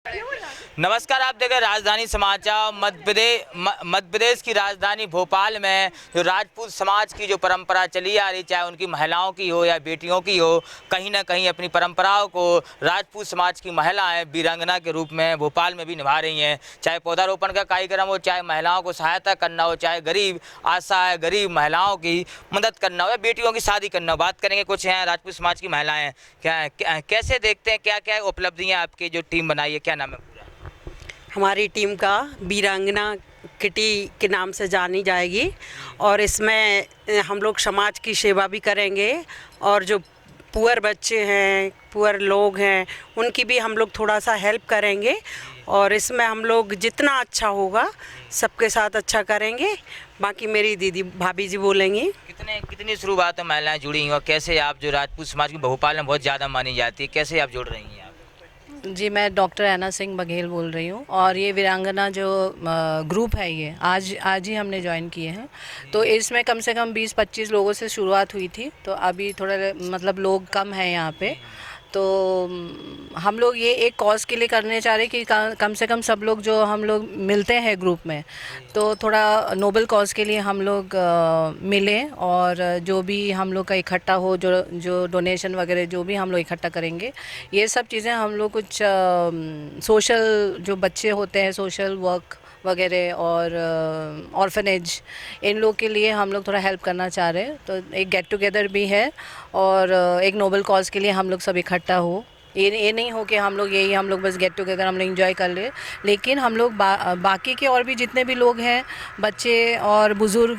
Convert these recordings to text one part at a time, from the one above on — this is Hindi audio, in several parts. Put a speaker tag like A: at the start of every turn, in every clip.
A: नमस्कार, आप देख रहे हैं राजधानी समाचार। मध्य प्रदेश की राजधानी भोपाल में जो राजपूत समाज की जो परंपरा चली आ रही, चाहे उनकी महिलाओं की हो या बेटियों की हो, कहीं ना कहीं अपनी परंपराओं को राजपूत समाज की महिलाएं वीरांगना के रूप में भोपाल में भी निभा रही हैं। चाहे पौधारोपण का कार्यक्रम हो, चाहे महिलाओं को सहायता करना हो, चाहे गरीब असहाय गरीब महिलाओं की मदद करना हो या बेटियों की शादी करना हो। बात करेंगे कुछ हैं राजपूत समाज की महिलाएं कैसे देखते हैं, क्या क्या उपलब्धियाँ आपकी जो टीम बनाई है, क्या नाम है पूरा?
B: हमारी टीम का वीरांगना किटी के नाम से जानी जाएगी और इसमें हम लोग समाज की सेवा भी करेंगे और जो पुअर बच्चे हैं, पुअर लोग हैं, उनकी भी हम लोग थोड़ा सा हेल्प करेंगे और इसमें हम लोग जितना अच्छा होगा सबके साथ अच्छा करेंगे। बाकी मेरी दीदी भाभी जी बोलेंगी।
A: कितनी शुरुआत में महिलाएं जुड़ी हैं और कैसे आप जो राजपूत समाज की भोपाल में बहुत ज़्यादा मानी जाती है, कैसे आप जुड़ रही हैं आप?
C: जी, मैं डॉक्टर ऐना सिंह बघेल बोल रही हूँ और ये वीरांगना जो ग्रुप है ये आज ही हमने ज्वाइन किए हैं। तो इसमें कम से कम 20-25 लोगों से शुरुआत हुई थी, तो अभी थोड़ा मतलब लोग कम हैं यहाँ पे। तो हम लोग ये एक कॉज़ के लिए करने चाह रहे कि कम से कम सब लोग जो हम लोग मिलते हैं ग्रुप में, तो थोड़ा नोबल कॉज़ के लिए हम लोग मिलें और जो भी हम लोग का इकट्ठा हो, जो डोनेशन वगैरह जो भी हम लोग इकट्ठा करेंगे, ये सब चीज़ें हम लोग कुछ सोशल जो बच्चे होते हैं, सोशल वर्क वगैरह और ऑर्फनेज, इन लोग के लिए हम लोग थोड़ा हेल्प करना चाह रहे हैं। तो एक गेट टुगेदर भी है और एक नोबल कॉज़ के लिए हम लोग सब इकट्ठा हो। ये नहीं हो कि हम लोग बस गेट टुगेदर हम लोग एंजॉय कर ले, लेकिन हम लोग बाकी के और भी जितने भी लोग हैं, बच्चे और बुज़ुर्ग,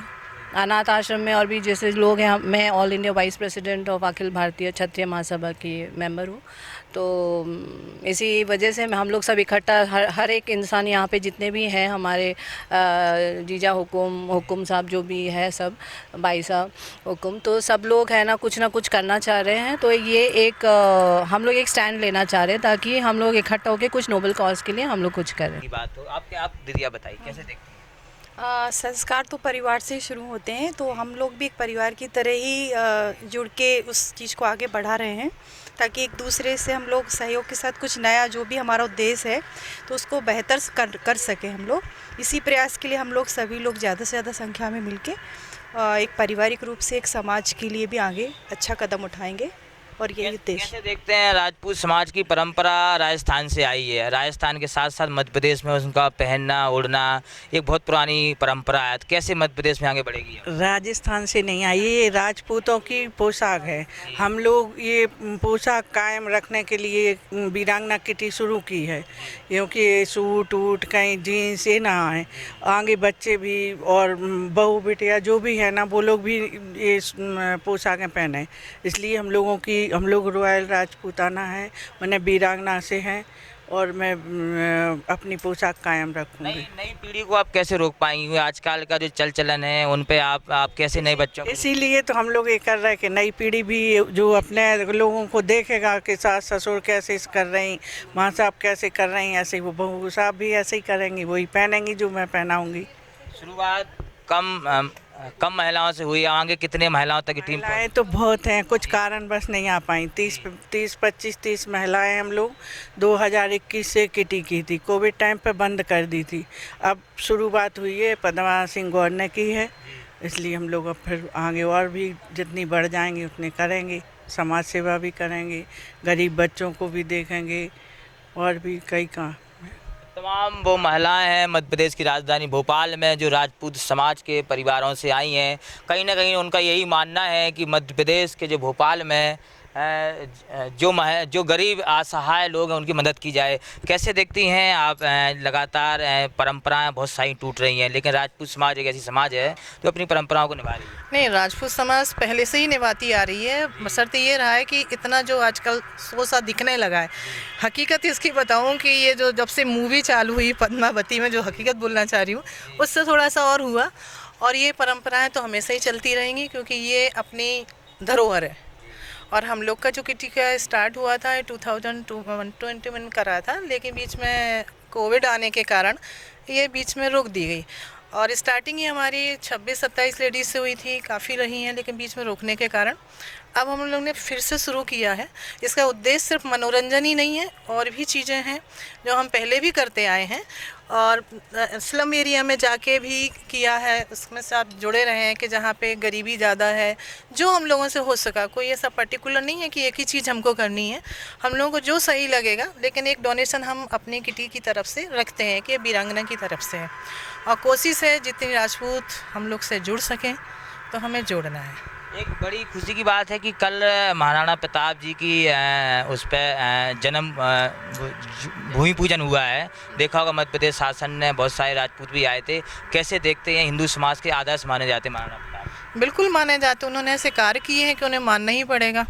C: अनाथ आश्रम में और भी जैसे लोग हैं, मैं all India vice president of Akhil Bharatiya Kshatriya महासभा की मेंबर हूँ। तो इसी वजह से हम लोग सब इकट्ठा, हर एक इंसान यहाँ पे जितने भी हैं हमारे जीजा हुकुम साहब जो भी है, सब भाई साहब हुकुम, तो सब लोग है ना कुछ करना चाह रहे हैं। तो ये एक हम लोग एक स्टैंड लेना चाह रहे हैं ताकि हम लोग इकट्ठा होकर कुछ नोबल कॉज के लिए हम लोग कुछ करें।
A: बात तो आप दीदी बताइए कैसे देखते हैं?
D: संस्कार तो परिवार से ही शुरू होते हैं, तो हम लोग भी एक परिवार की तरह ही जुड़ के उस चीज़ को आगे बढ़ा रहे हैं ताकि एक दूसरे से हम लोग सहयोग के साथ कुछ नया जो भी हमारा उद्देश्य है तो उसको बेहतर कर सकें। हम लोग इसी प्रयास के लिए हम लोग सभी लोग ज़्यादा से ज़्यादा संख्या में मिलके एक पारिवारिक रूप से एक समाज के लिए भी आगे अच्छा कदम उठाएंगे और यही उद्देश्य।
A: कैसे देखते हैं राजपूत समाज की परंपरा राजस्थान से आई है, राजस्थान के साथ साथ मध्य प्रदेश में उनका पहनना ओढ़ना एक बहुत पुरानी परंपरा है, तो कैसे मध्य प्रदेश में आगे बढ़ेगी?
E: राजस्थान से नहीं आई, ये राजपूतों की पोशाक है। हम लोग ये पोशाक कायम रखने के लिए वीरांगना किटी शुरू की है, क्योंकि सूट वूट कहीं जीन्स ये ना आए, आगे बच्चे भी और बहू बेटिया जो भी है ना वो लोग भी ये पोशाकें पहने। इसलिए हम लोग रॉयल राजपूताना है, मैंने वीरांगना से हैं और मैं अपनी पोशाक कायम रखूँगी।
A: नई पीढ़ी को आप कैसे रोक पाएंगे? आजकल का जो चलन है उन पे आप कैसे नए बच्चों को?
E: इसीलिए तो हम लोग ये कर रहे हैं कि नई पीढ़ी भी जो अपने लोगों को देखेगा कि सास ससुर कैसे कर रही, माँ साहब कैसे कर रही, ऐसे वो बहू साहब भी ऐसे ही करेंगी, वही पहनेंगी जो मैं पहनाऊँगी।
A: शुरुआत कम महिलाओं से हुई, आगे कितने महिलाओं तक की टीम?
E: महिलाएं तो बहुत हैं, कुछ कारण बस नहीं आ पाई। 25-30 महिलाएं हम लोग 2021 से किटी की थी, कोविड टाइम पे बंद कर दी थी। अब शुरुआत हुई है, पद्मा सिंह गौर ने की है, इसलिए हम लोग अब फिर आगे और भी जितनी बढ़ जाएंगे उतनी करेंगे, समाज सेवा भी करेंगे, गरीब बच्चों को भी देखेंगे और भी कई काम।
A: तमाम वो महिलाएं हैं मध्य प्रदेश की राजधानी भोपाल में जो राजपूत समाज के परिवारों से आई हैं। कहीं ना कहीं उनका यही मानना है कि मध्य प्रदेश के जो भोपाल में जो गरीब असहाय लोग हैं उनकी मदद की जाए। कैसे देखती हैं आप? लगातार परंपराएं बहुत सारी टूट रही हैं, लेकिन राजपूत समाज एक ऐसी समाज है जो अपनी परंपराओं को निभा रही है।
F: नहीं, राजपूत समाज पहले से ही निभाती आ रही है, बशर्ते ये रहा है कि इतना जो आजकल सा दिखने लगा है। हकीकत इसकी बताऊं कि ये जो जब से मूवी चालू हुई पद्मावती में, जो हकीकत बोलना चाह रही हूँ, उससे थोड़ा सा और हुआ। और ये परंपराएं तो हमेशा ही चलती रहेंगी क्योंकि ये अपनी धरोहर है। और हम लोग का जो किटी का स्टार्ट हुआ था 2021 में करा था, लेकिन बीच में कोविड आने के कारण ये बीच में रोक दी गई। और स्टार्टिंग ही हमारी 26-27 लेडीज़ से हुई थी, काफ़ी रही हैं, लेकिन बीच में रोकने के कारण अब हम लोग ने फिर से शुरू किया है। इसका उद्देश्य सिर्फ मनोरंजन ही नहीं है, और भी चीज़ें हैं जो हम पहले भी करते आए हैं, और स्लम एरिया में जाके भी किया है। उसमें से आप जुड़े रहे हैं कि जहाँ पे गरीबी ज़्यादा है, जो हम लोगों से हो सका। कोई ऐसा पर्टिकुलर नहीं है कि एक ही चीज़ हमको करनी है, हम लोगों को जो सही लगेगा। लेकिन एक डोनेशन हम अपनी किटी की तरफ से रखते हैं कि वीरांगना की तरफ से है, और कोशिश है जितनी राजपूत हम लोग से जुड़ सकें तो हमें जोड़ना है।
A: एक बड़ी खुशी की बात है कि कल महाराणा प्रताप जी की उस पर जन्म भूमि पूजन हुआ है। देखा होगा मध्य प्रदेश शासन ने, बहुत सारे राजपूत भी आए थे। कैसे देखते हैं, हिंदू समाज के आदर्श माने जाते हैं महाराणा प्रताप?
F: बिल्कुल माने जाते, उन्होंने ऐसे कार्य किए हैं कि उन्हें मानना ही पड़ेगा,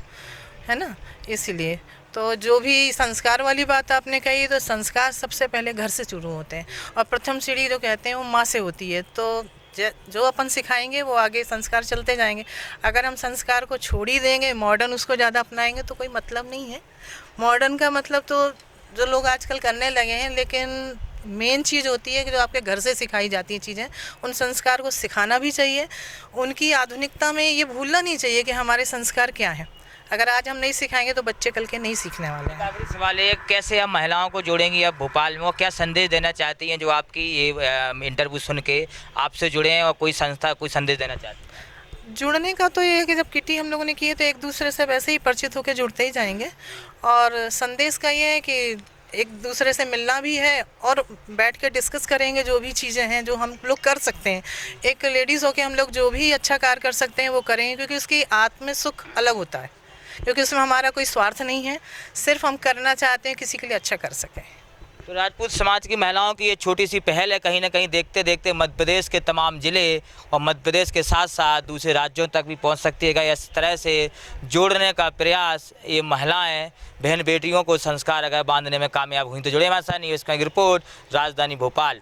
F: है ना। इसीलिए तो जो भी संस्कार वाली बात आपने कही, तो संस्कार सबसे पहले घर से शुरू होते हैं, और प्रथम सीढ़ी जो कहते हैं वो माँ से होती है। तो जो अपन सिखाएंगे वो आगे संस्कार चलते जाएंगे। अगर हम संस्कार को छोड़ ही देंगे, मॉडर्न उसको ज़्यादा अपनाएंगे, तो कोई मतलब नहीं है। मॉडर्न का मतलब तो जो लोग आजकल करने लगे हैं, लेकिन मेन चीज़ होती है कि जो आपके घर से सिखाई जाती हैं चीज़ें, उन संस्कार को सिखाना भी चाहिए। उनकी आधुनिकता में ये भूलना नहीं चाहिए कि हमारे संस्कार क्या हैं। अगर आज हम नहीं सिखाएंगे तो बच्चे कल के नहीं सीखने वाले हैं।
A: आखिरी सवाल है, कैसे हम महिलाओं को जोड़ेंगी अब भोपाल में, और क्या संदेश देना चाहती हैं जो आपकी ये इंटरव्यू सुन के आपसे जुड़े हैं, और कोई संस्था कोई संदेश देना चाहती है?
F: जुड़ने का तो ये है कि जब किटी हम लोगों ने की है तो एक दूसरे से वैसे ही परिचित होकर जुड़ते ही जाएंगे। और संदेश का ये है कि एक दूसरे से मिलना भी है, और बैठ के डिस्कस करेंगे जो भी चीज़ें हैं जो हम लोग कर सकते हैं। एक लेडीज़ होके हम लोग जो भी अच्छा कार्य कर सकते हैं वो करेंगे, क्योंकि उसकी आत्म सुख अलग होता है, क्योंकि उसमें हमारा कोई स्वार्थ नहीं है, सिर्फ हम करना चाहते हैं किसी के लिए अच्छा कर सकें।
A: तो राजपूत समाज की महिलाओं की ये छोटी सी पहल है, कहीं ना कहीं देखते देखते मध्य प्रदेश के तमाम ज़िले और मध्य प्रदेश के साथ साथ दूसरे राज्यों तक भी पहुंच सकती है। इस तरह से जोड़ने का प्रयास ये महिलाएं, बहन बेटियों को संस्कार अगर बांधने में कामयाब हुई तो। जुड़े हमारे साथ न्यूज़ की रिपोर्ट, राजधानी भोपाल।